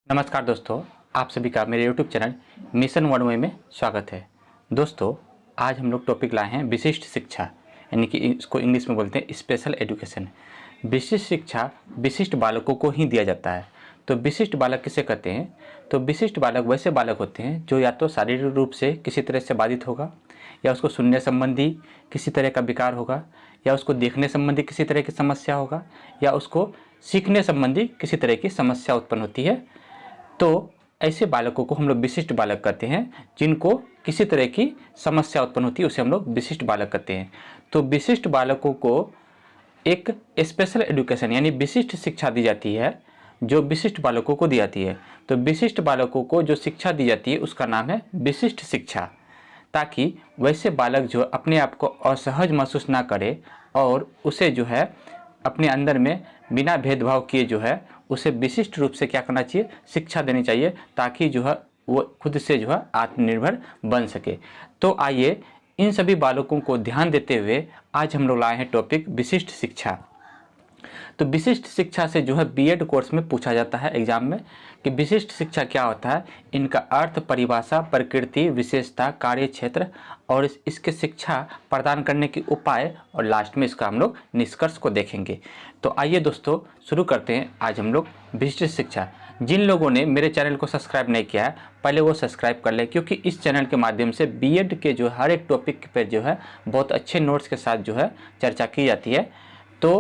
नमस्कार दोस्तों, आप सभी का मेरे YouTube channel mission one way में स्वागत है। दोस्तों, आज हम लोग टॉपिक लाए हैं विशिष्ट शिक्षा, यानी कि इसको इंग्लिश में बोलते हैं स्पेशल एजुकेशन। विशिष्ट शिक्षा विशिष्ट बालकों को ही दिया जाता है। तो विशिष्ट बालक किसे कहते हैं? तो विशिष्ट बालक वैसे बालक होते हैं जो या तो शारीरिक रूप से किसी तरह से बाधित होगा, या उसको सुनने संबंधी किसी तरह का विकार होगा, या उसको देखने संबंधी किसी तरह की समस्या होगा, या उसको सीखने संबंधी किसी तरह की समस्या उत्पन्न होती है। तो ऐसे बालकों को हम लोग विशिष्ट बालक कहते हैं। जिनको किसी तरह की समस्या उत्पन्न होती है उसे हम लोग विशिष्ट बालक कहते हैं। तो विशिष्ट बालकों को एक स्पेशल एजुकेशन यानी विशिष्ट शिक्षा दी जाती है, जो विशिष्ट बालकों को दी जाती है। तो विशिष्ट बालकों को जो शिक्षा दी जाती है उसका नाम है विशिष्ट शिक्षा, ताकि वैसे बालक जो अपने आप को असहज महसूस ना करे और उसे जो है अपने अंदर में बिना भेदभाव किए जो है उसे विशिष्ट रूप से क्या करना चाहिए, शिक्षा देनी चाहिए, ताकि जो है वो खुद से जो है आत्मनिर्भर बन सके। तो आइए इन सभी बालकों को ध्यान देते हुए आज हम लोग लाए हैं टॉपिक विशिष्ट शिक्षा। तो विशिष्ट शिक्षा से जो है बीएड कोर्स में पूछा जाता है एग्जाम में कि विशिष्ट शिक्षा क्या होता है, इनका अर्थ, परिभाषा, प्रकृति, विशेषता, कार्य क्षेत्र और इसके शिक्षा प्रदान करने के उपाय, और लास्ट में इसका हम लोग निष्कर्ष को देखेंगे। तो आइए दोस्तों शुरू करते हैं आज हम लोग विशिष्ट शिक्षा। जिन लोगों ने मेरे चैनल को सब्सक्राइब नहीं किया है पहले वो सब्सक्राइब कर लें, क्योंकि इस चैनल के माध्यम से बीएड के जो हर एक टॉपिक पर जो है बहुत अच्छे नोट्स के साथ जो है चर्चा की जाती है। तो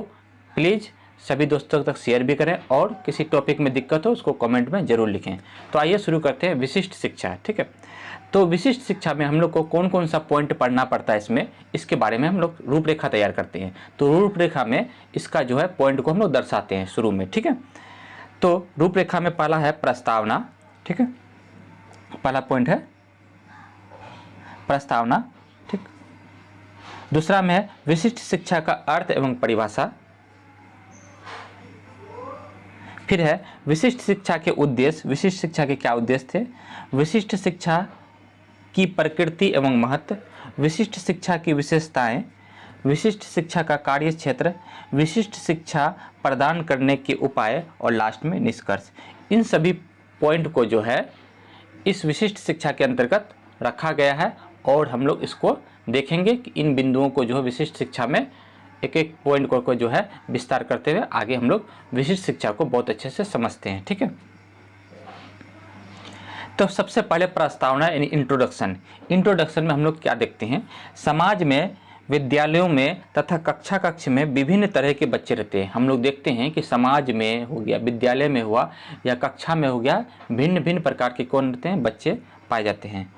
प्लीज़ सभी दोस्तों तक शेयर भी करें और किसी टॉपिक में दिक्कत हो उसको कमेंट में ज़रूर लिखें। तो आइए शुरू करते हैं विशिष्ट शिक्षा। ठीक है, तो विशिष्ट शिक्षा में हम लोग को कौन कौन सा पॉइंट पढ़ना पड़ता है इसके बारे में हम लोग रूपरेखा तैयार करते हैं। तो रूपरेखा में इसका जो है पॉइंट को हम लोग दर्शाते हैं शुरू में। ठीक है, तो रूपरेखा में पहला है प्रस्तावना। ठीक है, पहला पॉइंट है प्रस्तावना। ठीक, दूसरा में है विशिष्ट शिक्षा का अर्थ एवं परिभाषा। फिर है विशिष्ट शिक्षा के उद्देश्य। विशिष्ट शिक्षा के क्या उद्देश्य थे? विशिष्ट शिक्षा की प्रकृति एवं महत्व, विशिष्ट शिक्षा की विशेषताएं, विशिष्ट शिक्षा का कार्य क्षेत्र, विशिष्ट शिक्षा प्रदान करने के उपाय और लास्ट में निष्कर्ष। इन सभी पॉइंट को जो है इस विशिष्ट शिक्षा के अंतर्गत रखा गया है और हम लोग इसको देखेंगे कि इन बिंदुओं को जो है विशिष्ट शिक्षा में एक एक पॉइंट को जो है विस्तार करते हुए आगे हम लोग विशिष्ट शिक्षा को बहुत अच्छे से समझते हैं। ठीक है, तो सबसे पहले प्रस्तावना यानी इंट्रोडक्शन। इंट्रोडक्शन में हम लोग क्या देखते हैं? समाज में, विद्यालयों में तथा कक्षा कक्ष में विभिन्न तरह के बच्चे रहते हैं। हम लोग देखते हैं कि समाज में हो गया, विद्यालय में हुआ या कक्षा में हो गया, भिन्न भिन्न प्रकार के कौन रहते हैं? बच्चे पाए जाते हैं।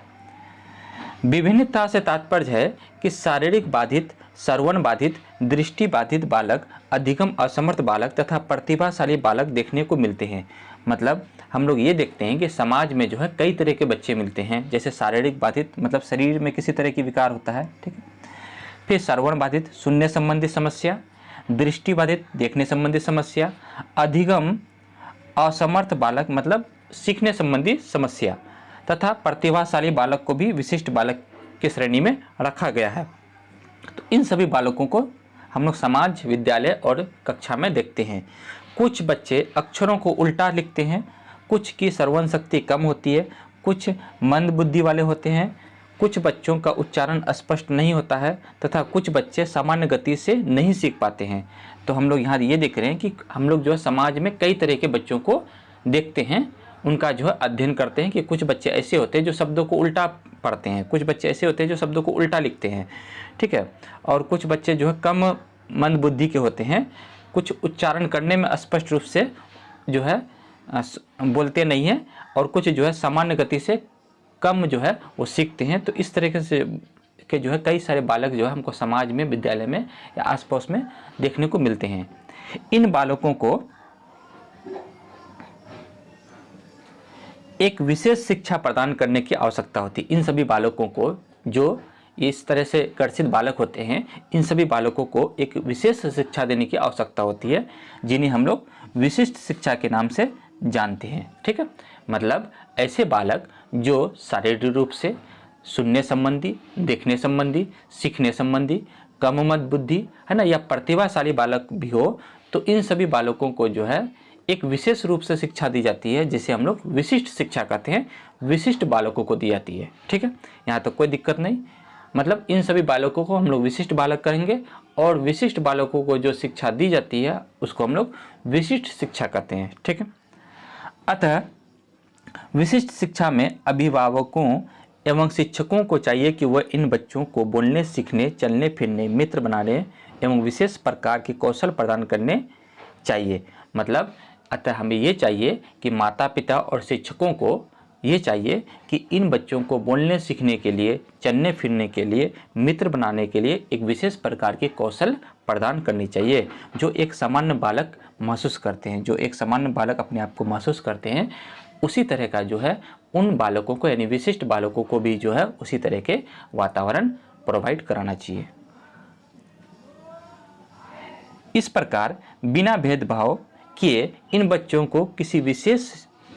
विभिन्नता से तात्पर्य है कि शारीरिक बाधित, श्रवण बाधित, दृष्टि बाधित बालक, अधिगम असमर्थ बालक तथा प्रतिभाशाली बालक देखने को मिलते हैं। मतलब हम लोग ये देखते हैं कि समाज में जो है कई तरह के बच्चे मिलते हैं। जैसे शारीरिक बाधित मतलब शरीर में किसी तरह की विकार होता है। ठीक है, फिर श्रवण बाधित सुनने संबंधी समस्या, दृष्टि बाधित देखने संबंधी समस्या, अधिगम असमर्थ बालक मतलब सीखने संबंधी समस्या, तथा प्रतिभाशाली बालक को भी विशिष्ट बालक की श्रेणी में रखा गया है। तो इन सभी बालकों को हम लोग समाज, विद्यालय और कक्षा में देखते हैं। कुछ बच्चे अक्षरों को उल्टा लिखते हैं, कुछ की श्रवण शक्ति कम होती है, कुछ मंद बुद्धि वाले होते हैं, कुछ बच्चों का उच्चारण स्पष्ट नहीं होता है तथा कुछ बच्चे सामान्य गति से नहीं सीख पाते हैं। तो हम लोग यहाँ ये देख रहे हैं कि हम लोग जो है समाज में कई तरह के बच्चों को देखते हैं, उनका जो है अध्ययन करते हैं कि कुछ बच्चे ऐसे होते हैं जो शब्दों को उल्टा पढ़ते हैं, कुछ बच्चे ऐसे होते हैं जो शब्दों को उल्टा लिखते हैं। ठीक है, और कुछ बच्चे जो है कम मंद बुद्धि के होते हैं, कुछ उच्चारण करने में स्पष्ट रूप से जो है बोलते नहीं हैं, और कुछ जो है सामान्य गति से कम जो है वो सीखते हैं। तो इस तरीके से के जो है कई सारे बालक जो है हमको समाज में, विद्यालय में या आसपास में देखने को मिलते हैं। इन बालकों को एक विशेष शिक्षा प्रदान करने की आवश्यकता होती है। इन सभी बालकों को, जो इस तरह से कर्षित बालक होते हैं, इन सभी बालकों को एक विशेष शिक्षा देने की आवश्यकता होती है, जिन्हें हम लोग विशिष्ट शिक्षा के नाम से जानते हैं। ठीक है, मतलब ऐसे बालक जो शारीरिक रूप से, सुनने संबंधी, देखने संबंधी, सीखने संबंधी, कम मद बुद्धि है ना, या प्रतिभाशाली बालक भी हो, तो इन सभी बालकों को जो है एक विशेष रूप से शिक्षा दी जाती है जिसे हम लोग विशिष्ट शिक्षा कहते हैं, विशिष्ट बालकों को दी जाती है। ठीक है, यहाँ तक कोई दिक्कत नहीं। मतलब इन सभी बालकों को हम लोग विशिष्ट बालक कहेंगे और विशिष्ट बालकों को जो शिक्षा दी जाती है उसको हम लोग विशिष्ट शिक्षा कहते हैं। ठीक है, अतः विशिष्ट शिक्षा में अभिभावकों एवं शिक्षकों को चाहिए कि वह इन बच्चों को बोलने, सीखने, चलने फिरने, मित्र बनाने एवं विशेष प्रकार के कौशल प्रदान करने चाहिए। मतलब अतः हमें ये चाहिए कि माता पिता और शिक्षकों को ये चाहिए कि इन बच्चों को बोलने सीखने के लिए, चलने फिरने के लिए, मित्र बनाने के लिए एक विशेष प्रकार के कौशल प्रदान करनी चाहिए जो एक सामान्य बालक महसूस करते हैं, जो एक सामान्य बालक अपने आप को महसूस करते हैं, उसी तरह का जो है उन बालकों को यानी विशिष्ट बालकों को भी जो है उसी तरह के वातावरण प्रोवाइड कराना चाहिए। इस प्रकार बिना भेदभाव किए इन बच्चों को किसी विशेष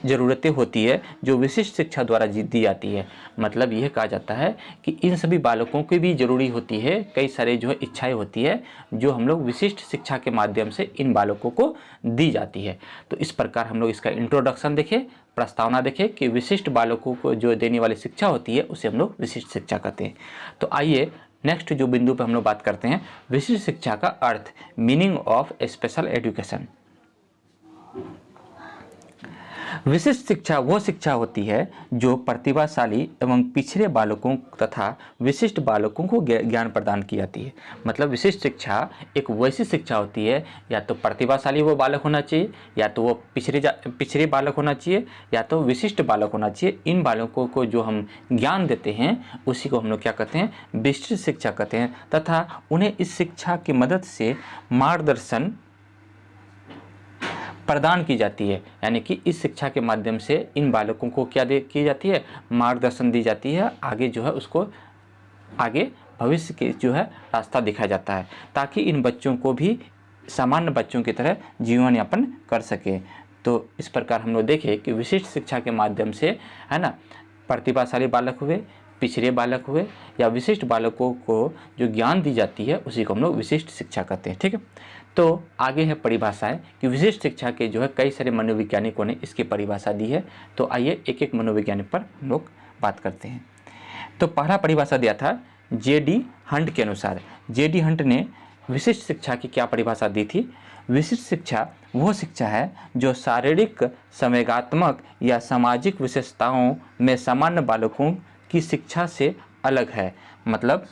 ज़रूरतें होती है जो विशिष्ट शिक्षा द्वारा दी जाती है। मतलब यह कहा जाता है कि इन सभी बालकों की भी ज़रूरी होती है, कई सारे जो है इच्छाएं होती है जो हम लोग विशिष्ट शिक्षा के माध्यम से इन बालकों को दी जाती है। तो इस प्रकार हम लोग इसका इंट्रोडक्शन देखें, प्रस्तावना देखें कि विशिष्ट बालकों को जो देने वाली शिक्षा होती है उसे हम लोग विशिष्ट शिक्षा कहते हैं। तो आइए नेक्स्ट जो बिंदु पर हम लोग बात करते हैं, विशिष्ट शिक्षा का अर्थ, मीनिंग ऑफ स्पेशल एजुकेशन। विशिष्ट शिक्षा वह शिक्षा होती है जो प्रतिभाशाली एवं पिछड़े बालकों तथा विशिष्ट बालकों को ज्ञान प्रदान की जाती है। मतलब विशिष्ट शिक्षा एक वैसी शिक्षा होती है, या तो प्रतिभाशाली वो बालक होना चाहिए, या तो वो पिछड़े बालक होना चाहिए, या तो विशिष्ट बालक होना चाहिए। इन बालकों को जो हम ज्ञान देते हैं उसी को हम लोग क्या कहते हैं, विशिष्ट शिक्षा कहते हैं। तथा उन्हें इस शिक्षा की मदद से मार्गदर्शन प्रदान की जाती है, यानी कि इस शिक्षा के माध्यम से इन बालकों को क्या की जाती है, मार्गदर्शन दी जाती है, आगे जो है उसको आगे भविष्य के जो है रास्ता दिखाया जाता है ताकि इन बच्चों को भी सामान्य बच्चों की तरह जीवन यापन कर सके। तो इस प्रकार हम लोग देखें कि विशिष्ट शिक्षा के माध्यम से है ना, प्रतिभाशाली बालक हुए, पिछड़े बालक हुए या विशिष्ट बालकों को जो ज्ञान दी जाती है उसी को हम लोग विशिष्ट शिक्षा कहते हैं। ठीक है, तो आगे है परिभाषाएं कि विशिष्ट शिक्षा के जो है कई सारे मनोवैज्ञानिकों ने इसकी परिभाषा दी है। तो आइए एक एक मनोवैज्ञानिक पर हम लोग बात करते हैं। तो पहला परिभाषा दिया था J.D. हंट के अनुसार। J.D. हंट ने विशिष्ट शिक्षा की क्या परिभाषा दी थी? विशिष्ट शिक्षा वह शिक्षा है जो शारीरिक, संवेगात्मक या सामाजिक विशेषताओं में सामान्य बालकों की शिक्षा से अलग है। मतलब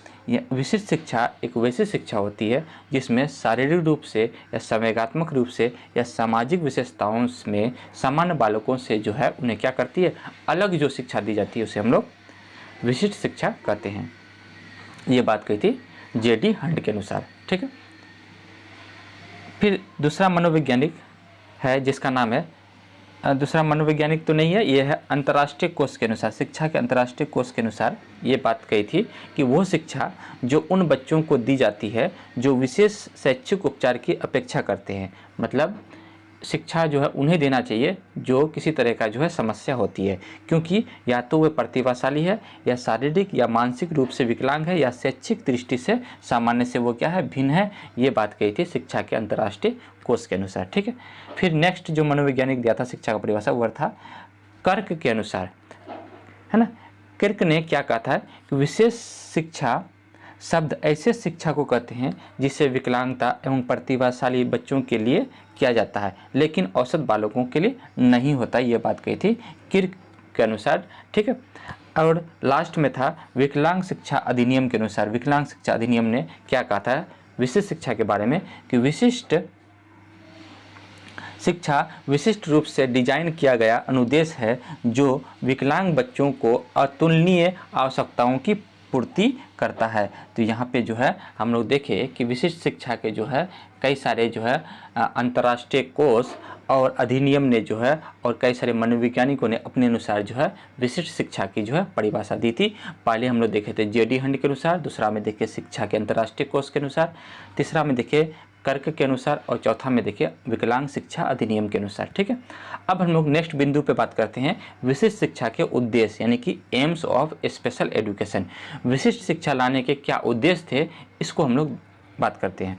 विशिष्ट शिक्षा एक वैसी शिक्षा होती है जिसमें शारीरिक रूप से या संवेगात्मक रूप से या सामाजिक विशेषताओं में सामान्य बालकों से जो है उन्हें क्या करती है, अलग जो शिक्षा दी जाती है उसे हम लोग विशिष्ट शिक्षा कहते हैं। ये बात कही थी J.D. हंट के अनुसार। ठीक है, फिर दूसरा मनोवैज्ञानिक है जिसका नाम है, दूसरा मनोवैज्ञानिक तो नहीं है, ये है अंतर्राष्ट्रीय कोष के अनुसार, शिक्षा के अंतर्राष्ट्रीय कोष के अनुसार ये बात कही थी कि वो शिक्षा जो उन बच्चों को दी जाती है जो विशेष शैक्षिक उपचार की अपेक्षा करते हैं। मतलब शिक्षा जो है उन्हें देना चाहिए जो किसी तरह का जो है समस्या होती है, क्योंकि या तो वे प्रतिभाशाली है या शारीरिक या मानसिक रूप से विकलांग है या शैक्षिक दृष्टि से सामान्य से वो क्या है, भिन्न है। ये बात कही थी शिक्षा के अंतर्राष्ट्रीय कोष के अनुसार। ठीक है, फिर नेक्स्ट जो मनोवैज्ञानिक दिया था शिक्षा का परिभाषा वह था कर्क के अनुसार, है ना। कर्क ने क्या कहा था कि विशेष शिक्षा शब्द ऐसे शिक्षा को कहते हैं जिसे विकलांगता एवं प्रतिभाशाली बच्चों के लिए किया जाता है लेकिन औसत बालकों के लिए नहीं होता। ये बात कही थी किर्क के अनुसार। ठीक है, और लास्ट में था विकलांग शिक्षा अधिनियम के अनुसार। विकलांग शिक्षा अधिनियम ने क्या कहा था विशिष्ट शिक्षा के बारे में कि विशिष्ट शिक्षा विशिष्ट रूप से डिजाइन किया गया अनुदेश है जो विकलांग बच्चों को अतुलनीय आवश्यकताओं की पूर्ति करता है। तो यहाँ पे जो है हम लोग देखें कि विशिष्ट शिक्षा के जो है कई सारे जो है अंतर्राष्ट्रीय कोष और अधिनियम ने जो है और कई सारे मनोवैज्ञानिकों ने अपने अनुसार जो है विशिष्ट शिक्षा की जो है परिभाषा दी थी। पहले हम लोग देखे थे J.D. हंट के अनुसार, दूसरा में देखे शिक्षा के अंतर्राष्ट्रीय कोष के अनुसार, तीसरा में देखे कर्क के अनुसार और चौथा में देखिए विकलांग शिक्षा अधिनियम के अनुसार। ठीक है, अब हम लोग नेक्स्ट बिंदु पे बात करते हैं विशिष्ट शिक्षा के उद्देश्य यानी कि एम्स ऑफ स्पेशल एजुकेशन। विशिष्ट शिक्षा लाने के क्या उद्देश्य थे, इसको हम लोग बात करते हैं।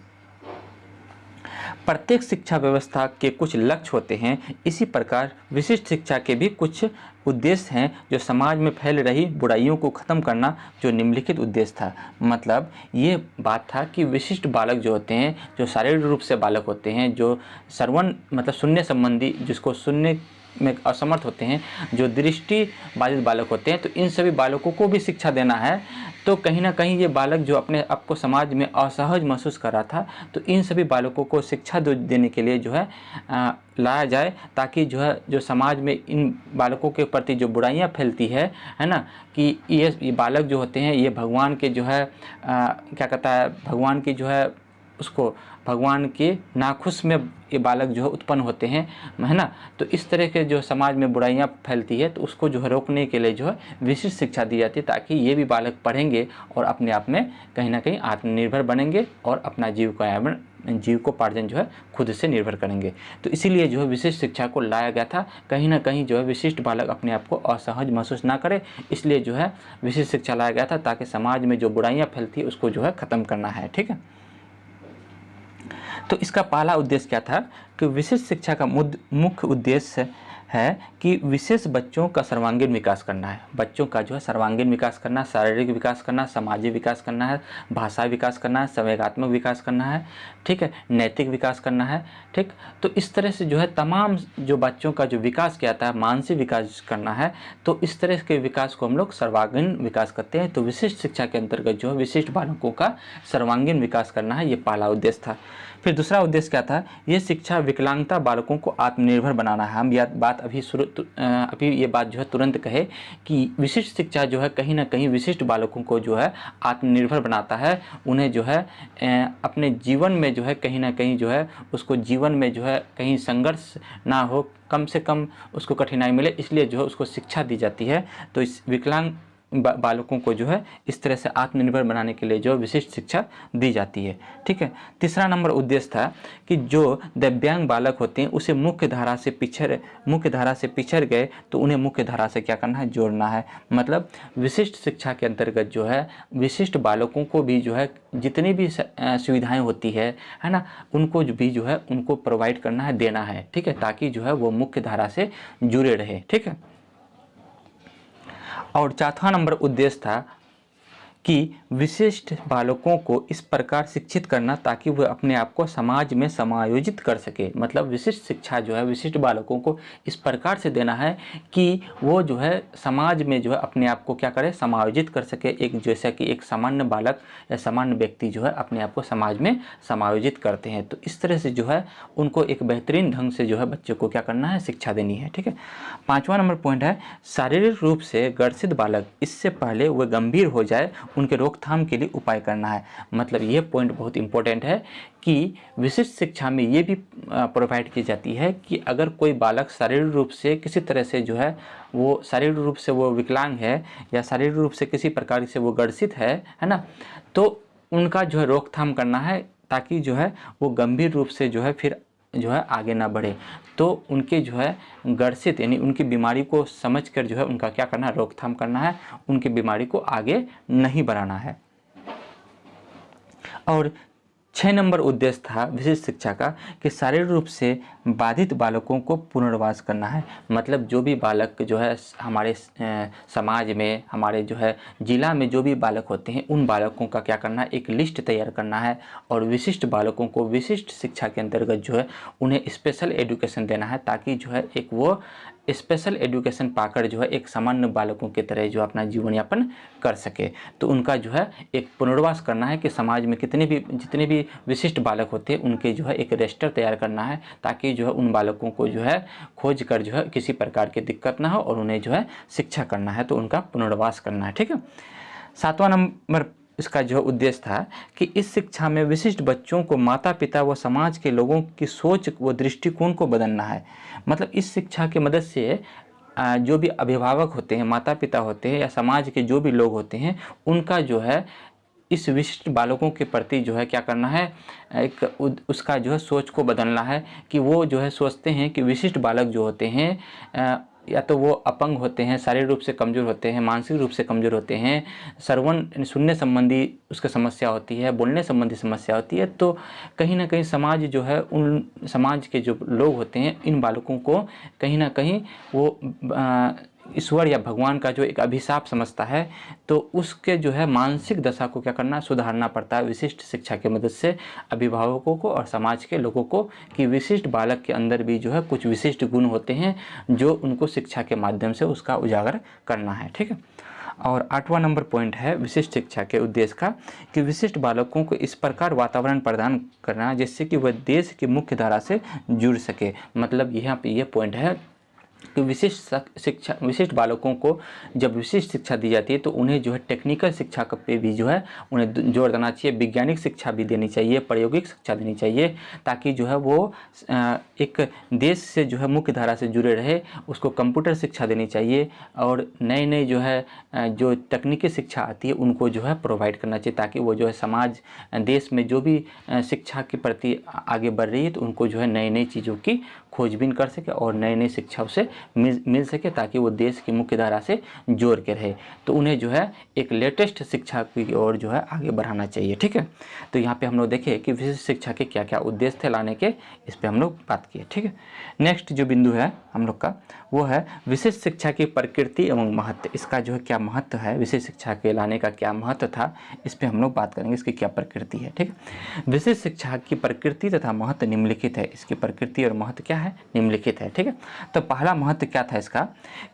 प्रत्येक शिक्षा व्यवस्था के कुछ लक्ष्य होते हैं, इसी प्रकार विशिष्ट शिक्षा के भी कुछ उद्देश्य हैं जो समाज में फैल रही बुराइयों को ख़त्म करना, जो निम्नलिखित उद्देश्य था। मतलब ये बात था कि विशिष्ट बालक जो होते हैं, जो शारीरिक रूप से बालक होते हैं, जो श्रवण मतलब सुनने संबंधी, जिसको सुनने में असमर्थ होते हैं, जो दृष्टि बाधित बालक होते हैं, तो इन सभी बालकों को भी शिक्षा देना है। तो कहीं ना कहीं ये बालक जो अपने आप को समाज में असहज महसूस कर रहा था, तो इन सभी बालकों को शिक्षा देने के लिए जो है लाया जाए, ताकि जो है जो समाज में इन बालकों के प्रति जो बुराइयां फैलती है ना, कि ये बालक जो होते हैं ये भगवान के जो है क्या कहता है, भगवान की जो है उसको भगवान के नाखुश में ये बालक जो है उत्पन्न होते हैं, है ना। तो इस तरह के जो समाज में बुराइयां फैलती है, तो उसको जो है रोकने के लिए जो है विशिष्ट शिक्षा दी जाती है, ताकि ये भी बालक पढ़ेंगे और अपने आप में कहीं ना कहीं आत्मनिर्भर बनेंगे और अपना जीविकोपार्जन जो है खुद से निर्भर करेंगे। तो इसीलिए जो है विशिष्ट शिक्षा को लाया गया था, कहीं ना कहीं जो है विशिष्ट बालक अपने आप को असहज महसूस ना करे, इसलिए जो है विशिष्ट शिक्षा लाया गया था, ताकि समाज में जो बुराइयाँ फैलती है उसको जो है ख़त्म करना है। ठीक है, तो इसका पहला उद्देश्य क्या था कि विशिष्ट शिक्षा का मुख्य उद्देश्य है कि विशेष बच्चों का सर्वांगीण विकास करना है। बच्चों का जो है सर्वांगीण विकास करना, शारीरिक विकास करना, सामाजिक विकास करना है, भाषा विकास करना है, संवेगात्मक विकास करना है, ठीक है, नैतिक विकास करना है। ठीक, तो इस तरह से जो है तमाम जो बच्चों का जो विकास किया जाता है, मानसिक विकास करना है, तो इस तरह के विकास को हम लोग सर्वांगीण विकास करते हैं। तो विशिष्ट शिक्षा के अंतर्गत जो है विशिष्ट बालकों का सर्वांगीण विकास करना है, ये पहला उद्देश्य था। फिर दूसरा उद्देश्य क्या था, ये शिक्षा विकलांगता बालकों को आत्मनिर्भर बनाना है। हम यह बात अभी ये बात जो है तुरंत कहे कि विशिष्ट शिक्षा जो है कहीं ना कहीं विशिष्ट बालकों को जो है आत्मनिर्भर बनाता है, उन्हें जो है अपने जीवन में जो है कहीं ना कहीं जो है उसको जीवन में जो है कहीं संघर्ष ना हो, कम से कम उसको कठिनाई मिले, इसलिए जो है उसको शिक्षा दी जाती है। तो इस विकलांग बालकों को जो है इस तरह से आत्मनिर्भर बनाने के लिए जो विशिष्ट शिक्षा दी जाती है। ठीक है, तीसरा नंबर उद्देश्य था कि जो दिव्यांग बालक होते हैं उसे मुख्य धारा से पिछड़ गए, तो उन्हें मुख्य धारा से क्या करना है, जोड़ना है। मतलब विशिष्ट शिक्षा के अंतर्गत जो है विशिष्ट बालकों को भी जो है जितनी भी सुविधाएं होती है ना, उनको भी जो है उनको प्रोवाइड करना है, देना है। ठीक है, ताकि जो है वो मुख्य धारा से जुड़े रहे। ठीक है, और चौथा नंबर उद्देश्य था कि विशिष्ट बालकों को इस प्रकार शिक्षित करना ताकि वह अपने आप को समाज में समायोजित कर सके। मतलब विशिष्ट शिक्षा जो है विशिष्ट बालकों को इस प्रकार से देना है कि वो जो है समाज में जो है अपने आप को क्या करे, समायोजित कर सके। एक जैसा कि एक सामान्य बालक या सामान्य व्यक्ति जो है अपने आप को समाज में समायोजित करते हैं, तो इस तरह से जो है उनको एक बेहतरीन ढंग से जो है बच्चों को क्या करना है, शिक्षा देनी है। ठीक है, पाँचवा नंबर पॉइंट है शारीरिक रूप से ग्रसित बालक, इससे पहले वह गंभीर हो जाए उनके रोकथाम के लिए उपाय करना है। मतलब ये पॉइंट बहुत इंपॉर्टेंट है कि विशिष्ट शिक्षा में ये भी प्रोवाइड की जाती है कि अगर कोई बालक शारीरिक रूप से किसी तरह से जो है वो शारीरिक रूप से वो विकलांग है या शारीरिक रूप से किसी प्रकार से वो ग्रसित है ना, तो उनका जो है रोकथाम करना है, ताकि जो है वो गंभीर रूप से जो है फिर जो है आगे ना बढ़े। तो उनके जो है ग्रसित यानी उनकी बीमारी को समझकर जो है उनका क्या करना है, रोकथाम करना है, उनकी बीमारी को आगे नहीं बढ़ाना है। और 6 नंबर उद्देश्य था विशिष्ट शिक्षा का कि शारीरिक रूप से बाधित बालकों को पुनर्वास करना है। मतलब जो भी बालक जो है हमारे समाज में, हमारे जो है जिला में जो भी बालक होते हैं, उन बालकों का क्या करना है, एक लिस्ट तैयार करना है और विशिष्ट बालकों को विशिष्ट शिक्षा के अंतर्गत जो है उन्हें स्पेशल एजुकेशन देना है, ताकि जो है एक वो स्पेशल एजुकेशन पाकर जो है एक सामान्य बालकों की तरह जो अपना जीवन यापन कर सके। तो उनका जो है एक पुनर्वास करना है कि समाज में जितने भी विशिष्ट बालक होते हैं उनके जो है एक रजिस्टर तैयार करना है, ताकि जो है उन बालकों को जो है खोज कर जो है किसी प्रकार की दिक्कत ना हो और उन्हें जो है शिक्षा करना है, तो उनका पुनर्वास करना है। ठीक है, 7वां नंबर इसका जो उद्देश्य था कि इस शिक्षा में विशिष्ट बच्चों को माता पिता व समाज के लोगों की सोच व दृष्टिकोण को बदलना है। मतलब इस शिक्षा की मदद से जो भी अभिभावक होते हैं, माता पिता होते हैं या समाज के जो भी लोग होते हैं, उनका जो है इस विशिष्ट बालकों के प्रति जो है क्या करना है, एक उसका जो है सोच को बदलना है कि वो जो है सोचते हैं कि विशिष्ट बालक जो होते हैं या तो वो अपंग होते हैं, शारीरिक रूप से कमज़ोर होते हैं, मानसिक रूप से कमज़ोर होते हैं, श्रवण सुनने संबंधी उसका समस्या होती है, बोलने संबंधी समस्या होती है, तो कहीं ना कहीं समाज जो है, उन समाज के जो लोग होते हैं इन बालकों को कहीं ना कहीं वो ईश्वर या भगवान का जो एक अभिशाप समझता है, तो उसके जो है मानसिक दशा को क्या करना, सुधारना पड़ता है विशिष्ट शिक्षा की मदद से अभिभावकों को और समाज के लोगों को, कि विशिष्ट बालक के अंदर भी जो है कुछ विशिष्ट गुण होते हैं जो उनको शिक्षा के माध्यम से उसका उजागर करना है। ठीक है। और 8वां नंबर पॉइंट है विशिष्ट शिक्षा के उद्देश्य का, कि विशिष्ट बालकों को इस प्रकार वातावरण प्रदान करना जिससे कि वह देश की मुख्य धारा से जुड़ सके। मतलब यहाँ पे ये पॉइंट है कि विशिष्ट बालकों को जब विशिष्ट शिक्षा दी जाती है तो उन्हें जो है टेक्निकल शिक्षा पे भी जो है उन्हें जोर देना चाहिए, वैज्ञानिक शिक्षा भी देनी चाहिए, प्रायोगिक शिक्षा देनी चाहिए, ताकि जो है वो एक देश से जो है मुख्य धारा से जुड़े रहे। उसको कंप्यूटर शिक्षा देनी चाहिए और नए नए जो है जो तकनीकी शिक्षा आती है उनको जो है प्रोवाइड करना चाहिए, ताकि वो जो है समाज देश में जो भी शिक्षा के प्रति आगे बढ़ रही है तो उनको जो है नई नई चीज़ों की खोजबीन कर सके और नई नई शिक्षा उसे मिल सके, ताकि वो देश की मुख्य धारा से जोड़ के रहे। तो उन्हें जो है एक लेटेस्ट शिक्षा की ओर जो है आगे बढ़ाना चाहिए। ठीक है। तो यहाँ पे हम लोग देखें कि विशिष्ट शिक्षा के क्या क्या उद्देश्य थे लाने के, इस पे हम लोग बात किए। ठीक है। नेक्स्ट जो बिंदु है हम लोग का वो है विशिष्ट शिक्षा की प्रकृति एवं महत्व। इसका जो है क्या महत्व है, विशिष्ट शिक्षा के लाने का क्या महत्व था, इस पर हम लोग बात करेंगे, इसकी क्या प्रकृति है। ठीक है। विशिष्ट शिक्षा की प्रकृति तथा महत्व निम्नलिखित है। इसकी प्रकृति और महत्व क्या है, निम्नलिखित है। ठीक है। तो पहला महत्व क्या था इसका,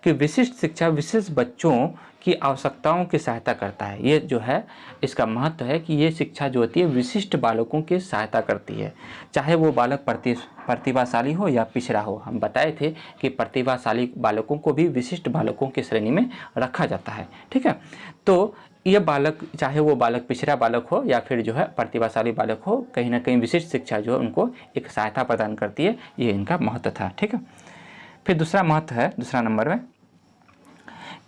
कि विशिष्ट शिक्षा विशेष बच्चों की आवश्यकताओं की सहायता करता है। ये जो है इसका महत्व है कि ये शिक्षा जो होती है विशिष्ट बालकों की सहायता करती है, चाहे वो बालक प्रतिभाशाली हो या पिछड़ा हो। हम बताए थे कि प्रतिभाशाली बालकों को भी विशिष्ट बालकों की श्रेणी में रखा जाता है। ठीक है। तो ये बालक, चाहे वो बालक पिछड़ा बालक हो या फिर जो है प्रतिभाशाली बालक हो, कहीं ना कहीं विशिष्ट शिक्षा जो है उनको एक सहायता प्रदान करती है। ये इनका महत्व था। ठीक है। फिर दूसरा महत्व है, दूसरा नंबर में,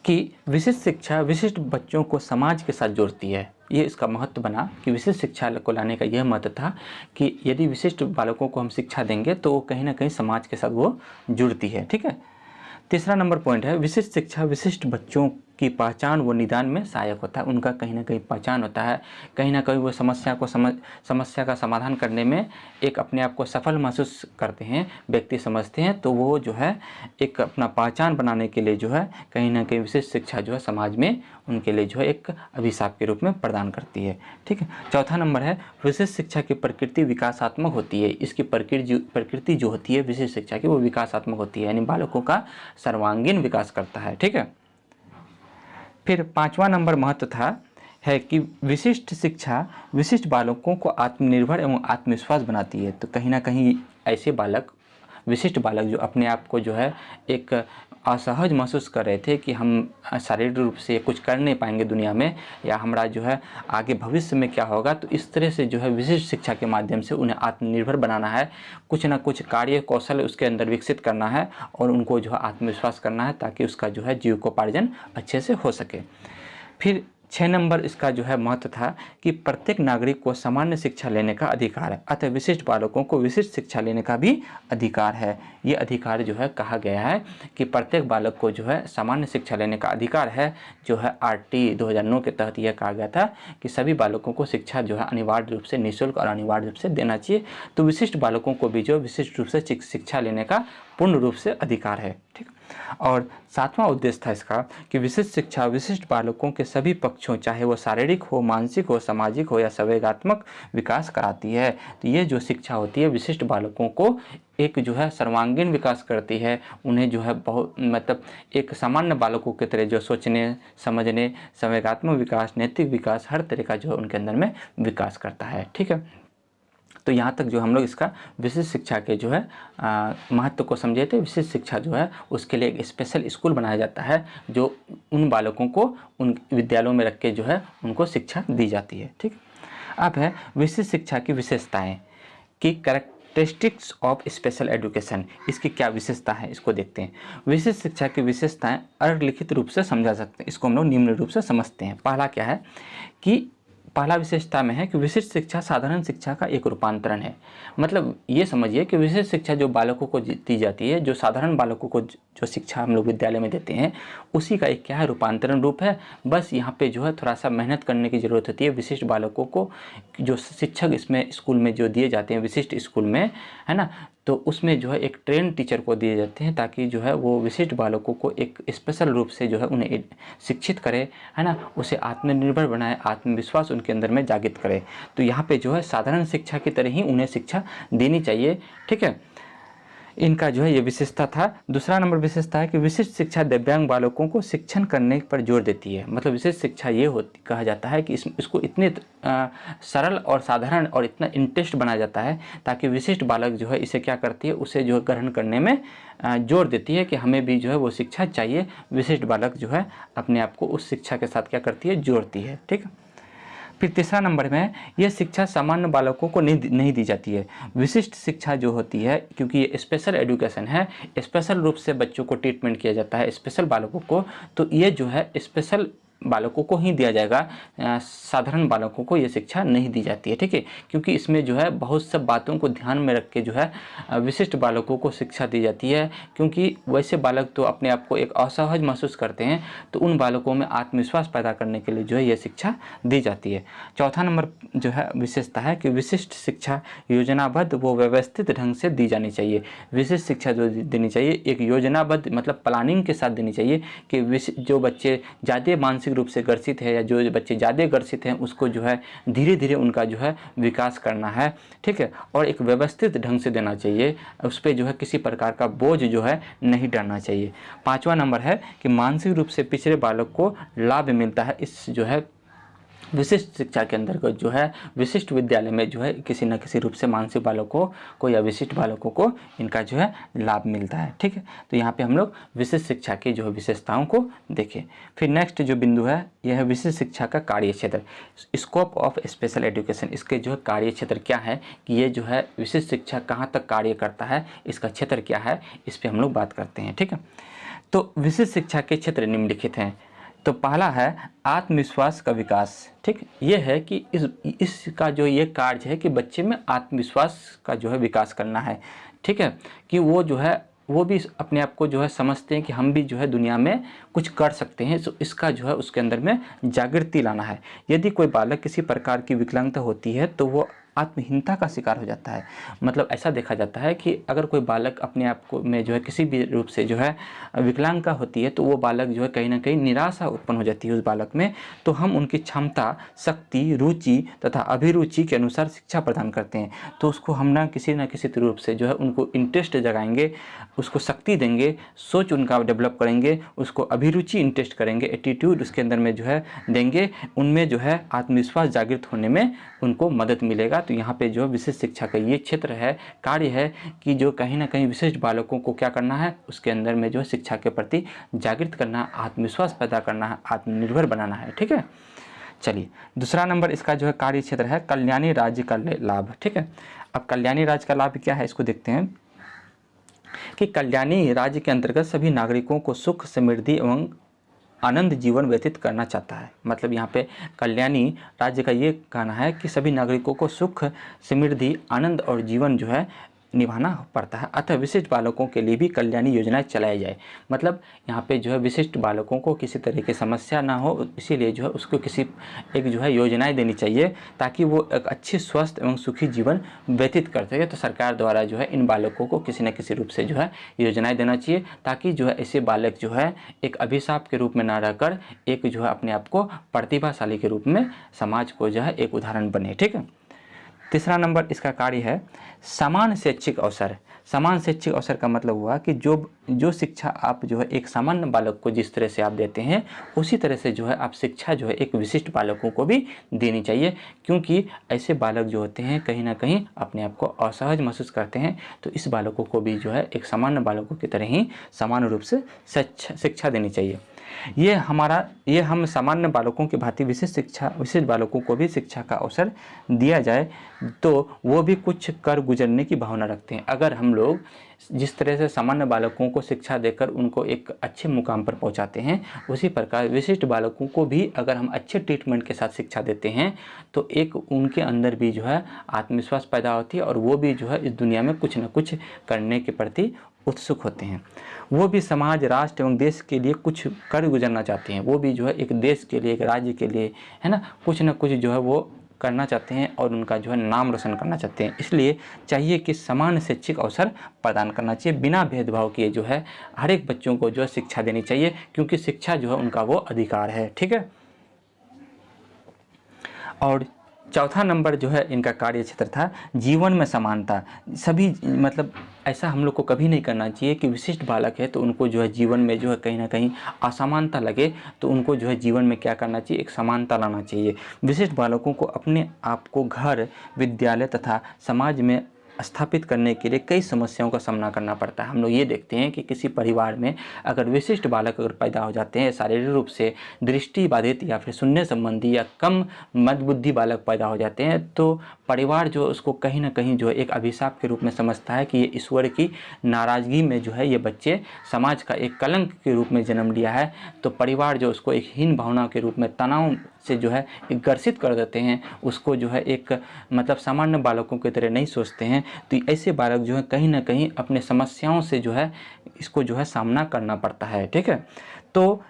कि विशिष्ट शिक्षा विशिष्ट बच्चों को समाज के साथ जोड़ती है। ये इसका महत्व बना कि विशिष्ट शिक्षा को लाने का यह महत्व था कि यदि विशिष्ट बालकों को हम शिक्षा देंगे तो कहीं ना कहीं समाज के साथ वो जुड़ती है। ठीक है। तीसरा नंबर पॉइंट है विशिष्ट शिक्षा विशिष्ट बच्चों की पहचान व निदान में सहायक होता है। उनका कहीं ना कहीं पहचान होता है, कहीं ना कहीं वो समस्या का समाधान करने में एक अपने आप को सफल महसूस करते हैं, व्यक्ति समझते हैं, तो वो जो है एक अपना पहचान बनाने के लिए जो है कहीं ना कहीं विशिष्ट शिक्षा जो है समाज में उनके लिए जो है एक अभिशाप के रूप में प्रदान करती है। ठीक है। चौथा नंबर है विशिष्ट शिक्षा की प्रकृति विकासात्मक होती है। इसकी प्रकृति जो होती है विशिष्ट शिक्षा की वो विकासात्मक होती है, यानी बालकों का सर्वांगीण विकास करता है। ठीक है। फिर 5वां नंबर महत्व था है कि विशिष्ट शिक्षा विशिष्ट बालकों को आत्मनिर्भर एवं आत्मविश्वास बनाती है। तो कहीं ना कहीं ऐसे बालक, विशिष्ट बालक जो अपने आप को जो है एक असहज महसूस कर रहे थे कि हम शारीरिक रूप से कुछ कर नहीं पाएंगे दुनिया में, या हमारा जो है आगे भविष्य में क्या होगा, तो इस तरह से जो है विशिष्ट शिक्षा के माध्यम से उन्हें आत्मनिर्भर बनाना है, कुछ ना कुछ कार्य कौशल उसके अंदर विकसित करना है और उनको जो है आत्मविश्वास करना है, ताकि उसका जो है जीविकोपार्जन अच्छे से हो सके। फिर 6 नंबर इसका जो है महत्व था कि प्रत्येक नागरिक को सामान्य शिक्षा लेने का अधिकार है, अतः विशिष्ट बालकों को विशिष्ट शिक्षा लेने का भी अधिकार है। ये अधिकार जो है कहा गया है कि प्रत्येक बालक को जो है सामान्य शिक्षा लेने का अधिकार है, जो है RT 2009 के तहत यह कहा गया था कि सभी बालकों को शिक्षा जो है अनिवार्य रूप से निःशुल्क और अनिवार्य रूप से देना चाहिए। तो विशिष्ट बालकों को भी जो विशिष्ट रूप से शिक्षा लेने का पूर्ण रूप से अधिकार है। ठीक। और 7वां उद्देश्य था इसका कि विशिष्ट शिक्षा विशिष्ट बालकों के सभी पक्षों, चाहे वो शारीरिक हो, मानसिक हो, सामाजिक हो या संवेगात्मक विकास कराती है। तो ये जो शिक्षा होती है विशिष्ट बालकों को एक जो है सर्वांगीण विकास करती है, उन्हें जो है बहुत मतलब एक सामान्य बालकों की तरह जो सोचने समझने, संवेगात्मक विकास, नैतिक विकास, हर तरह का जो है उनके अंदर में विकास करता है। ठीक है। तो यहाँ तक जो हम लोग इसका विशिष्ट शिक्षा के जो है महत्व को समझे थे। विशिष्ट शिक्षा जो है उसके लिए एक स्पेशल स्कूल बनाया जाता है जो उन बालकों को उन विद्यालयों में रख के जो है उनको शिक्षा दी जाती है। ठीक। अब है विशिष्ट शिक्षा की विशेषताएं कि कैरेक्टरिस्टिक्स ऑफ स्पेशल एजुकेशन। इसकी क्या विशेषता है इसको देखते हैं। विशिष्ट शिक्षा की विशेषताएं अलिखित रूप से समझा सकते हैं, इसको हम लोग निम्न रूप से समझते हैं। पहला क्या है कि पहला विशेषता में है कि विशिष्ट शिक्षा साधारण शिक्षा का एक रूपांतरण है। मतलब ये समझिए कि विशिष्ट शिक्षा जो बालकों को दी जाती है, जो साधारण बालकों को जो शिक्षा हम लोग विद्यालय में देते हैं, उसी का एक क्या है, रूपांतरण रूप है। बस यहाँ पे जो है थोड़ा सा मेहनत करने की ज़रूरत होती है। विशिष्ट बालकों को जो शिक्षक इसमें स्कूल में जो दिए जाते हैं विशिष्ट स्कूल में, है ना, तो उसमें जो है एक ट्रेन टीचर को दिए जाते हैं, ताकि जो है वो विशिष्ट बालकों को एक स्पेशल रूप से जो है उन्हें शिक्षित करे, है ना, उसे आत्मनिर्भर बनाए, आत्मविश्वास उनके अंदर में जागृत करे। तो यहाँ पे जो है साधारण शिक्षा की तरह ही उन्हें शिक्षा देनी चाहिए। ठीक है, इनका जो है ये विशेषता था। दूसरा नंबर विशेषता है कि विशिष्ट शिक्षा दिव्यांग बालकों को शिक्षण करने पर जोर देती है। मतलब विशिष्ट शिक्षा ये होती, कहा जाता है कि इसको इतने सरल और साधारण और इतना इंटरेस्ट बनाया जाता है, ताकि विशिष्ट बालक जो है इसे क्या करती है, उसे जो है ग्रहण करने में जोर देती है कि हमें भी जो है वो शिक्षा चाहिए। विशिष्ट बालक जो है अपने आप को उस शिक्षा के साथ क्या करती है, जोड़ती है। ठीक है, फिर तीसरा नंबर में यह शिक्षा सामान्य बालकों को नहीं दी जाती है। विशिष्ट शिक्षा जो होती है, क्योंकि ये स्पेशल एजुकेशन है, स्पेशल रूप से बच्चों को ट्रीटमेंट किया जाता है, स्पेशल बालकों को, तो ये जो है स्पेशल बालकों को ही दिया जाएगा, साधारण बालकों को ये शिक्षा नहीं दी जाती है। ठीक है, क्योंकि इसमें जो है बहुत सब बातों को ध्यान में रख के जो है विशिष्ट बालकों को शिक्षा दी जाती है। क्योंकि वैसे बालक तो अपने आप को एक असहज महसूस करते हैं, तो उन बालकों में आत्मविश्वास पैदा करने के लिए जो है ये शिक्षा दी जाती है। चौथा नंबर जो है विशेषता है कि विशिष्ट शिक्षा योजनाबद्ध व व्यवस्थित ढंग से दी जानी चाहिए। विशिष्ट शिक्षा जो देनी चाहिए एक योजनाबद्ध, मतलब प्लानिंग के साथ देनी चाहिए, कि जो बच्चे ज़्यादा मानसिक रूप से ग्रसित है या जो बच्चे ज़्यादा ग्रसित हैं, उसको जो है धीरे धीरे उनका जो है विकास करना है। ठीक है, और एक व्यवस्थित ढंग से देना चाहिए, उस पर जो है किसी प्रकार का बोझ जो है नहीं डालना चाहिए। पांचवा नंबर है कि मानसिक रूप से पिछड़े बालक को लाभ मिलता है इस जो है विशिष्ट शिक्षा के अंतर्गत जो है विशिष्ट विद्यालय में जो है किसी न किसी रूप से मानसिक बालकों को या विशिष्ट बालकों को इनका जो है लाभ मिलता है। ठीक है, तो यहाँ पे हम लोग विशिष्ट शिक्षा की जो है विशेषताओं को देखें। फिर नेक्स्ट जो बिंदु है यह है विशिष्ट शिक्षा का कार्य क्षेत्र, स्कोप ऑफ स्पेशल एजुकेशन। इसके जो है कार्य क्षेत्र क्या है, कि ये जो है विशिष्ट शिक्षा कहाँ तक कार्य करता है, इसका क्षेत्र क्या है, इस पर हम लोग बात करते हैं। ठीक है, तो विशिष्ट शिक्षा के क्षेत्र निम्नलिखित हैं। तो पहला है आत्मविश्वास का विकास। ठीक, ये है कि इसका जो ये कार्य है कि बच्चे में आत्मविश्वास का जो है विकास करना है। ठीक है, कि वो जो है वो भी अपने आप को जो है समझते हैं कि हम भी जो है दुनिया में कुछ कर सकते हैं, तो इसका जो है उसके अंदर में जागृति लाना है। यदि कोई बालक किसी प्रकार की विकलांगता होती है तो वो आत्महीनता का शिकार हो जाता है। मतलब ऐसा देखा जाता है कि अगर कोई बालक अपने आप को में जो है किसी भी रूप से जो है विकलांगता होती है, तो वो बालक जो है कहीं ना कहीं निराशा उत्पन्न हो जाती है उस बालक में। तो हम उनकी क्षमता, शक्ति, रुचि तथा अभिरुचि के अनुसार शिक्षा प्रदान करते हैं। तो उसको हम ना किसी रूप से जो है उनको इंटरेस्ट जगाएंगे, उसको शक्ति देंगे, सोच उनका डेवलप करेंगे, उसको अभिरुचि इंटरेस्ट करेंगे, एटीट्यूड उसके अंदर में जो है देंगे, उनमें जो है आत्मविश्वास जागृत होने में उनको मदद मिलेगा। तो यहाँ पे जो विशिष्ट शिक्षा का ये क्षेत्र है, कार्य है कि जो कहीं ना कहीं विशिष्ट बालकों को क्या करना है, उसके अंदर में जो है शिक्षा के प्रति जागृत करना, आत्मविश्वास पैदा करना है, आत्मनिर्भर बनाना है। ठीक है, चलिए दूसरा नंबर इसका जो है कार्य क्षेत्र है कल्याणी राज्य का लाभ। ठीक है, अब कल्याणी राज्य का लाभ क्या है इसको देखते हैं कि कल्याणी राज्य के अंतर्गत सभी नागरिकों को सुख, समृद्धि एवं आनंद जीवन व्यतीत करना चाहता है। मतलब यहाँ पे कल्याणी राज्य का ये कहना है कि सभी नागरिकों को सुख, समृद्धि, आनंद और जीवन जो है निभाना पड़ता है, अतः विशिष्ट बालकों के लिए भी कल्याणी योजनाएं चलाई जाए। मतलब यहाँ पे जो है विशिष्ट बालकों को किसी तरह की समस्या ना हो, इसीलिए जो है उसको किसी एक जो है योजनाएं देनी चाहिए, ताकि वो एक अच्छी स्वस्थ एवं सुखी जीवन व्यतीत कर सके। तो सरकार द्वारा जो है इन बालकों को किसी न किसी रूप से जो है योजनाएं देना चाहिए, ताकि जो है ऐसे बालक जो है एक अभिशाप के रूप में ना रहकर एक जो है अपने आप को प्रतिभाशाली के रूप में समाज को जो है एक उदाहरण बने। ठीक है, तीसरा नंबर इसका कार्य है समान शैक्षिक अवसर। समान शैक्षिक अवसर का मतलब हुआ कि जो शिक्षा आप जो है एक सामान्य बालक को जिस तरह से आप देते हैं, उसी तरह से जो है आप शिक्षा जो है एक विशिष्ट बालकों को भी देनी चाहिए। क्योंकि ऐसे बालक जो होते हैं कहीं ना कहीं अपने आप को असहज महसूस करते हैं, तो इस बालकों को भी जो है एक सामान्य बालकों की तरह ही समान रूप से शिक्षा देनी चाहिए। ये हम सामान्य बालकों की भांति विशेष बालकों को भी शिक्षा का अवसर दिया जाए तो वो भी कुछ कर गुजरने की भावना रखते हैं। अगर हम लोग जिस तरह से सामान्य बालकों को शिक्षा देकर उनको एक अच्छे मुकाम पर पहुंचाते हैं, उसी प्रकार विशिष्ट बालकों को भी अगर हम अच्छे ट्रीटमेंट के साथ शिक्षा देते हैं तो एक उनके अंदर भी जो है आत्मविश्वास पैदा होती है और वो भी जो है इस दुनिया में कुछ न कुछ करने के प्रति उत्सुक होते हैं। वो भी समाज, राष्ट्र एवं देश के लिए कुछ कर गुजरना चाहते हैं। वो भी जो है एक देश के लिए, एक राज्य के लिए, है ना, कुछ न कुछ जो है वो करना चाहते हैं और उनका जो है नाम रोशन करना चाहते हैं। इसलिए चाहिए कि समान शैक्षिक अवसर प्रदान करना चाहिए, बिना भेदभाव किए जो है हर एक बच्चों को जो है शिक्षा देनी चाहिए, क्योंकि शिक्षा जो है उनका वो अधिकार है। ठीक है। और चौथा नंबर जो है इनका कार्य क्षेत्र था जीवन में समानता। सभी मतलब ऐसा हम लोग को कभी नहीं करना चाहिए कि विशिष्ट बालक है तो उनको जो है जीवन में जो है कहीं ना कहीं असमानता लगे, तो उनको जो है जीवन में क्या करना चाहिए, एक समानता लाना चाहिए। विशिष्ट बालकों को अपने आप को घर, विद्यालय तथा समाज में स्थापित करने के लिए कई समस्याओं का सामना करना पड़ता है। हम लोग ये देखते हैं कि किसी परिवार में अगर विशिष्ट बालक अगर पैदा हो जाते हैं, शारीरिक रूप से दृष्टि बाधित या फिर सुनने संबंधी या कम मंदबुद्धि बालक पैदा हो जाते हैं, तो परिवार जो उसको कहीं ना कहीं जो है एक अभिशाप के रूप में समझता है कि ये ईश्वर की नाराज़गी में जो है ये बच्चे समाज का एक कलंक के रूप में जन्म लिया है। तो परिवार जो उसको एक हीन भावना के रूप में तनाव से जो है एक ग्रसित कर देते हैं, उसको जो है एक मतलब सामान्य बालकों की तरह नहीं सोचते हैं। तो ऐसे बालक जो है कहीं ना कहीं अपने समस्याओं से जो है इसको जो है सामना करना पड़ता है। ठीक है। तो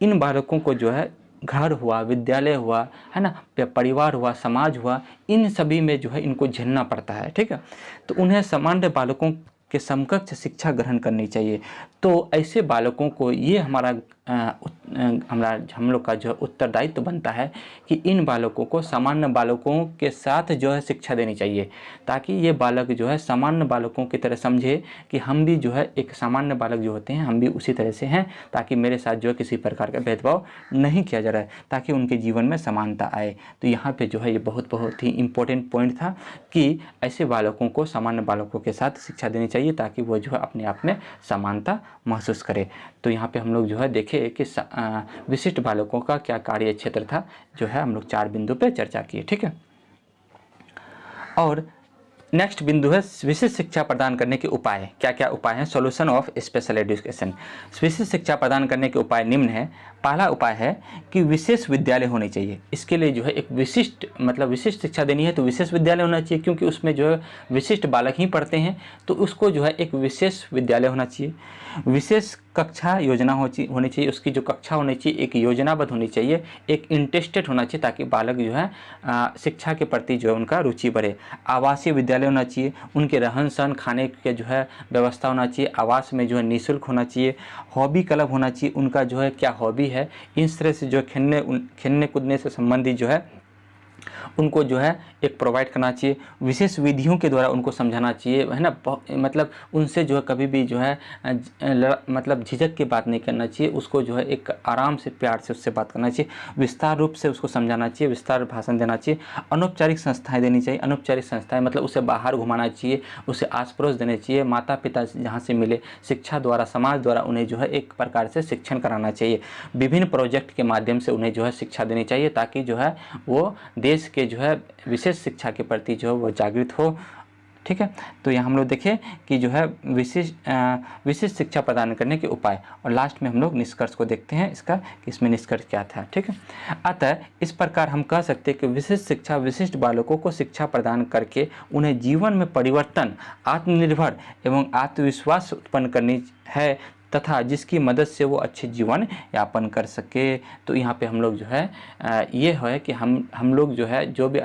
इन बालकों को जो है घर हुआ, विद्यालय हुआ, है ना, परिवार हुआ, समाज हुआ, इन सभी में जो है इनको झेलना पड़ता है। ठीक है। तो उन्हें सामान्य बालकों के समकक्ष शिक्षा ग्रहण करनी चाहिए। तो ऐसे बालकों को ये हम लोग का जो उत्तरदायित्व बनता है कि इन बालकों को सामान्य बालकों के साथ जो है शिक्षा देनी चाहिए, ताकि ये बालक जो है सामान्य बालकों की तरह समझे कि हम भी जो है एक सामान्य बालक जो होते हैं हम भी उसी तरह से हैं, ताकि मेरे साथ जो है किसी प्रकार का भेदभाव नहीं किया जा रहा है, ताकि उनके जीवन में समानता आए। तो यहाँ पे जो है ये बहुत ही इम्पोर्टेंट पॉइंट था कि ऐसे बालकों को सामान्य बालकों के साथ शिक्षा देनी चाहिए, ताकि वो जो है अपने आप में समानता महसूस करे। तो यहाँ पे हम लोग जो है देखे कि विशिष्ट बालकों का क्या कार्य क्षेत्र था, जो है हम लोग 4 बिंदु पे चर्चा किए। ठीक है। और नेक्स्ट बिंदु है विशिष्ट शिक्षा प्रदान करने के उपाय। क्या क्या उपाय हैं? Solution of special education. विशिष्ट शिक्षा प्रदान करने के उपाय निम्न है। पहला उपाय है कि विशेष विद्यालय होने चाहिए। इसके लिए जो है एक विशिष्ट शिक्षा देनी है तो विशेष विद्यालय होना चाहिए, क्योंकि उसमें जो है विशिष्ट बालक ही पढ़ते हैं, तो उसको जो है एक विशेष विद्यालय होना चाहिए। विशेष कक्षा योजना होनी चाहिए। उसकी जो कक्षा होनी चाहिए एक योजनाबद्ध होनी चाहिए, एक इंटरेस्टेड होना चाहिए, ताकि बालक जो है शिक्षा के प्रति जो है उनका रुचि बढ़े। आवासीय विद्यालय होना चाहिए। उनके रहन सहन, खाने के जो है व्यवस्था होना चाहिए। आवास में जो है निःशुल्क होना चाहिए। हॉबी क्लब होना चाहिए। उनका जो है क्या हॉबी है, इस तरह से जो खेलने कूदने से संबंधित जो है उनको जो है एक प्रोवाइड करना चाहिए। विशेष विधियों के द्वारा उनको समझाना चाहिए, है ना, मतलब उनसे जो है कभी भी जो है मतलब झिझक की बात नहीं करना चाहिए। उसको जो है एक आराम से प्यार से उससे बात करना चाहिए। विस्तार रूप से उसको समझाना चाहिए, विस्तार भाषण देना चाहिए। अनौपचारिक संस्थाएं देनी चाहिए। अनौपचारिक संस्थाएं मतलब उसे बाहर घुमाना चाहिए, उसे आस पड़ोस देने चाहिए। माता पिता जहाँ से मिले शिक्षा द्वारा, समाज द्वारा उन्हें जो है एक प्रकार से शिक्षण कराना चाहिए। विभिन्न प्रोजेक्ट के माध्यम से उन्हें जो है शिक्षा देनी चाहिए, ताकि जो है वो देश के जो है विशेष शिक्षा के प्रति जो है वो जागृत हो। ठीक है। तो यहाँ हम लोग देखें कि जो है विशेष शिक्षा प्रदान करने के उपाय, और लास्ट में हम लोग निष्कर्ष को देखते हैं इसका कि इसमें निष्कर्ष क्या था। ठीक है। अतः इस प्रकार हम कह सकते हैं कि विशिष्ट शिक्षा विशिष्ट बालकों को शिक्षा प्रदान करके उन्हें जीवन में परिवर्तन, आत्मनिर्भर एवं आत्मविश्वास उत्पन्न करनी है, तथा जिसकी मदद से वो अच्छे जीवन यापन कर सके। तो यहाँ पे हम लोग जो है ये है कि हम लोग जो है जो भी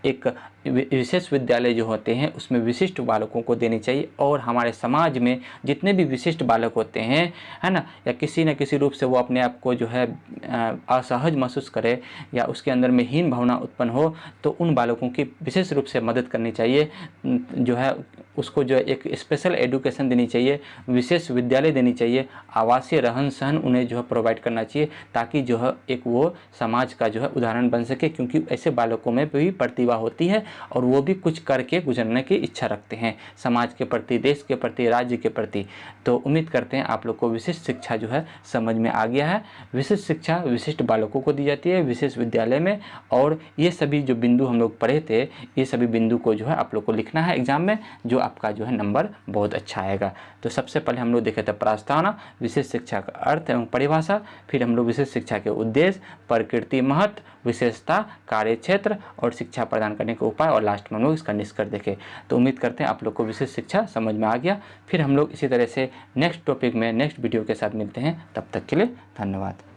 एक विशेष विद्यालय जो होते हैं उसमें विशिष्ट बालकों को देनी चाहिए, और हमारे समाज में जितने भी विशिष्ट बालक होते हैं, है ना, या किसी न किसी रूप से वो अपने आप को जो है असहज महसूस करे या उसके अंदर में हीन भावना उत्पन्न हो, तो उन बालकों की विशेष रूप से मदद करनी चाहिए, जो है उसको जो है एक स्पेशल एजुकेशन देनी चाहिए, विशेष विद्यालय देनी चाहिए, आवासीय रहन सहन उन्हें जो है प्रोवाइड करना चाहिए, ताकि जो है एक वो समाज का जो है उदाहरण बन सके। क्योंकि ऐसे बालकों में भी प्रतिभा होती है और वो भी कुछ करके गुजरने की इच्छा रखते हैं समाज के प्रति, देश के प्रति, राज्य के प्रति। तो उम्मीद करते हैं आप लोग को विशिष्ट शिक्षा जो है समझ में आ गया है। विशिष्ट शिक्षा विशिष्ट बालकों को दी जाती है विशेष विद्यालय में, और ये सभी जो बिंदु हम लोग पढ़े थे, ये सभी बिंदु को जो है आप लोग को लिखना है एग्जाम में, जो आपका जो है नंबर बहुत अच्छा आएगा। तो सबसे पहले हम लोग देखे थे प्रस्तावना, विशेष शिक्षा का अर्थ एवं परिभाषा, फिर हम लोग विशेष शिक्षा के उद्देश्य, प्रकृति, महत्व, विशेषता, कार्यक्षेत्र और शिक्षा प्रदान करने के उपाय, और लास्ट में हम लोग इसका निष्कर्ष देखे। तो उम्मीद करते हैं आप लोग को विशेष शिक्षा समझ में आ गया। फिर हम लोग इसी तरह से नेक्स्ट टॉपिक में नेक्स्ट वीडियो के साथ मिलते हैं, तब तक के लिए धन्यवाद।